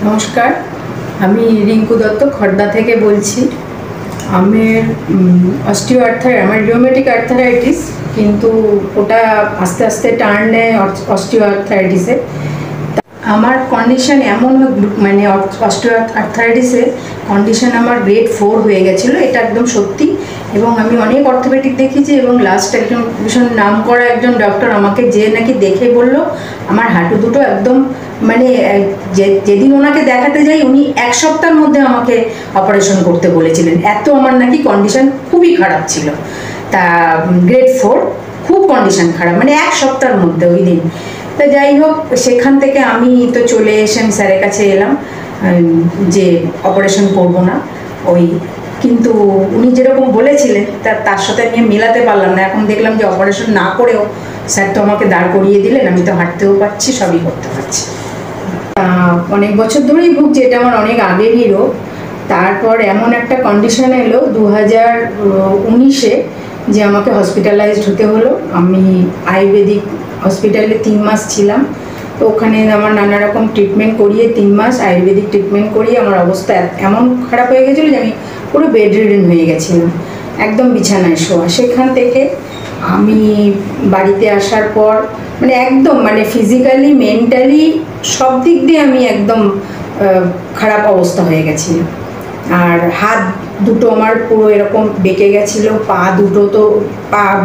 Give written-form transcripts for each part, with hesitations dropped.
নমস্কার, আমি রিঙ্কু দত্ত খড়দা থেকে বলছি। আমার আমার রিউমেটিক আর্থারাইটিস, কিন্তু ওটা আস্তে আস্তে টার্ন নেয় অস্টিও আর্থারাইটিসে। আমার কন্ডিশন এমন মানে অস্টিও আর্থারাইটিসে কন্ডিশন আমার গ্রেড 4 হয়ে গেছিলো, এটা একদম সত্যি। এবং আমি অনেক অর্থোপেডিক দেখিয়েছি এবং লাস্ট একজন ভীষণ নাম করা একজন ডক্টর আমাকে যে নাকি দেখে বললো আমার হাঁটু দুটো একদম মানে যেদিন ওনাকে দেখাতে যাই উনি এক সপ্তাহের মধ্যে আমাকে অপারেশন করতে বলেছিলেন, এত আমার নাকি কন্ডিশন খুবই খারাপ ছিল। তা গ্রেড 4 খুব কন্ডিশন খারাপ, মানে এক সপ্তাহের মধ্যে ওই দিন। তা যাই হোক, সেখান থেকে আমি তো চলে এসে আমি স্যারের কাছে এলাম যে অপারেশন করব না, কিন্তু উনি যেরকম বলেছিলেন তার সাথে আমি মেলাতে পারলাম না। এখন দেখলাম যে অপারেশন না করেও স্যার তো আমাকে দাঁড় করিয়ে দিলেন, আমি তো হাঁটতেও পারছি, সবই করতে পারছি। অনেক বছর ধরেই ভুগছি, এটা আমার অনেক আগেরই রোগ। তারপর এমন একটা কন্ডিশন এলো 2019-এ যে আমাকে হসপিটালাইজড হতে হলো। আমি আয়ুর্বেদিক হসপিটালে 3 মাস ছিলাম। তো ওখানে আমার নানা রকম ট্রিটমেন্ট করিয়ে 3 মাস আয়ুর্বেদিক ট্রিটমেন্ট করিয়ে আমার অবস্থা এমন খারাপ হয়ে গেছিলো যে আমি পুরো বেড রিডেন হয়ে গেছিলাম, একদম বিছানায় শোয়া। সেখান থেকে আমি বাড়িতে আসার পর মানে একদম মানে ফিজিক্যালি মেন্টালি সব দিক দিয়ে আমি একদম খারাপ অবস্থা হয়ে গেছিল। আর হাত দুটো আমার পুরো এরকম বেঁকে গেছিলো, পা দুটো তো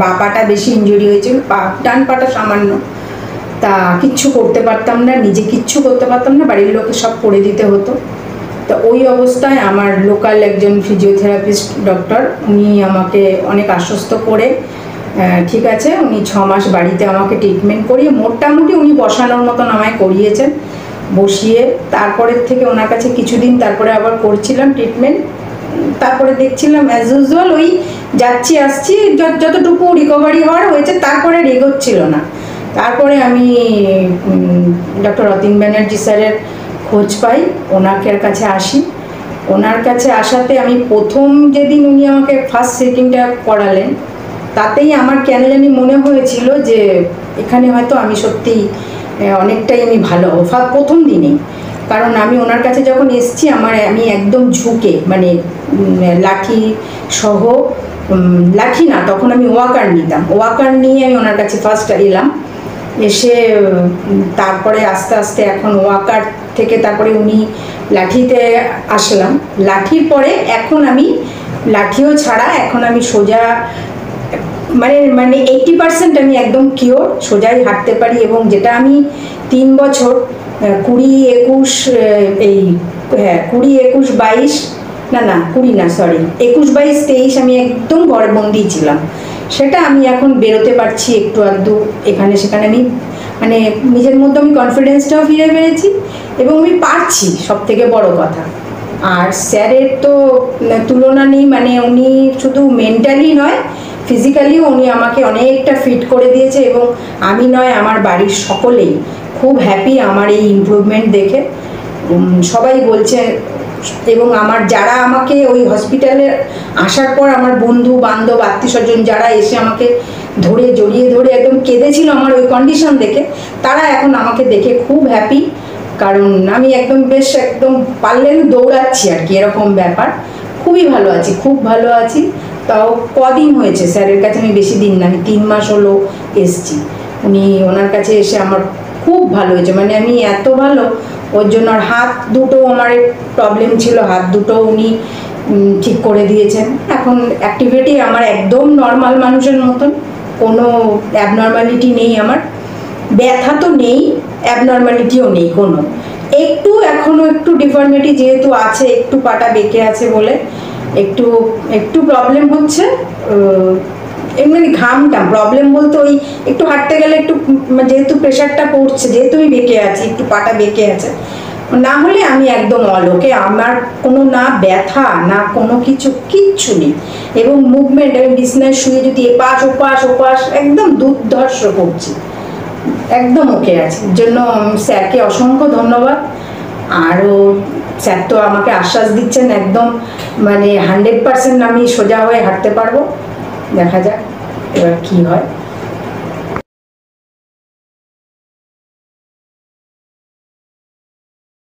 বা পাটা বেশি ইনজুরি হয়েছিল, ডান পাটা সামান্য। তা কিচ্ছু করতে পারতাম না, নিজে কিচ্ছু করতে পারতাম না, বাড়ির লোকে সব করে দিতে হতো। তো ওই অবস্থায় আমার লোকাল একজন ফিজিওথেরাপিস্ট ডক্টর, উনি আমাকে অনেক আশ্বস্ত করে ঠিক আছে, উনি 6 মাস বাড়িতে আমাকে ট্রিটমেন্ট করিয়ে মোটামুটি উনি বসানোর মতন আমায় করিয়েছেন। বসিয়ে তারপরের থেকে ওনার কাছে কিছুদিন তারপরে আবার করছিলাম ট্রিটমেন্ট। তারপরে দেখছিলাম অ্যাজ ইউজুয়াল ওই যাচ্ছি আসছি, যতটুকু রিকভারি হওয়ার হয়েছে, তারপরে রেগোচ্ছিল না। তারপরে আমি ডক্টর রতিন ব্যানার্জি স্যারের খোঁজ পাই, ওনার কাছে আসি। ওনার কাছে আসাতে আমি প্রথম যেদিন উনি আমাকে ফার্স্ট সেটিংটা করালেন, তাতেই আমার কেন জানি মনে হয়েছিল যে এখানে হয়তো আমি সত্যিই অনেকটাই আমি ভালো হবো প্রথম দিনেই। কারণ আমি ওনার কাছে যখন এসছি আমি একদম ঝুঁকে মানে লাঠি সহ, লাঠি না, তখন আমি ওয়াকার নিতাম, ওয়াকার নিয়ে আমি ওনার কাছে ফার্স্ট এলাম। এসে তারপরে আস্তে আস্তে এখন ওয়াকার থেকে তারপরে উনি লাঠিতে আসলাম। লাঠির পরে এখন আমি লাঠিও ছাড়া এখন আমি সোজা মানে 80% আমি একদম কিওর, সোজাই হাঁটতে পারি। এবং যেটা আমি 3 বছর 21-22-23 আমি একদম ঘরবন্দি ছিলাম, সেটা আমি এখন বেরোতে পারছি একটু আধটু, এখানে সেখানে আমি মানে নিজের মধ্যে আমি কনফিডেন্সটাও ফিরে পেয়েছি এবং আমি পারছি, সব থেকে বড় কথা। আর স্যারের তো তুলনা নেই, মানে উনি শুধু মেন্টালি নয় ফিজিক্যালিও উনি আমাকে অনেকটা ফিট করে দিয়েছে। এবং আমি নয়, আমার বাড়ির সকলেই খুব হ্যাপি আমার এই ইমপ্রুভমেন্ট দেখে, সবাই বলছে। এবং আমার যারা আমাকে ওই হসপিটালে আসার পর আমার বন্ধু বান্ধব আত্মীয় স্বজন যারা এসে আমাকে জড়িয়ে ধরে একদম কেঁদেছিল আমার ওই কন্ডিশন দেখে, তারা এখন আমাকে দেখে খুব হ্যাপি। কারণ আমি একদম বেশ একদম পারলে দৌড়াচ্ছি আর কি, এরকম ব্যাপার। খুবই ভালো আছি, খুব ভালো আছি। তাও কদিন হয়েছে স্যারের কাছে, আমি বেশি দিন না, আমি 3 মাস হলো এসছি। ওনার কাছে এসে আমার খুব ভালো হয়েছে, মানে আমি এত ভালো ওর জন্য। আর হাত দুটো আমার প্রবলেম ছিল, হাত দুটো উনি ঠিক করে দিয়েছেন। এখন অ্যাক্টিভিটি আমার একদম নর্মাল মানুষের মতন, কোনো অ্যাবনর্মালিটি নেই আমার। ব্যথা তো নেই, অ্যাবনর্মালিটিও নেই কোনো। এখনো একটু ডিফর্মিটি যেহেতু আছে, একটু পাটা বেঁকে আছে বলে একটু প্রবলেম হচ্ছে। এমনি ঘামটা প্রবলেম বলতে ওই একটু হাঁটতে গেলে একটু, যেহেতু প্রেশারটা পড়ছে, যেহেতু আমি বেঁকে আছি, একটু পাটা বেঁকে আছে। না হলে আমি একদম অলোকে, আমার কোনো না ব্যথা না কোনো কিচ্ছু নেই। এবং মুভমেন্ট, আমি বিছনায় শুয়ে যদি এপাশ ওপাশ একদম দুর্ধর্ষ করছি, একদম ওকে আছে। এর জন্য স্যারকে অসংখ্য ধন্যবাদ। আরও স্যার তো আমাকে আশ্বাস দিচ্ছেন একদম মানে 100% আমি সোজা হয়ে হাঁটতে পারবো। দেখা যাক এবার কি হয়।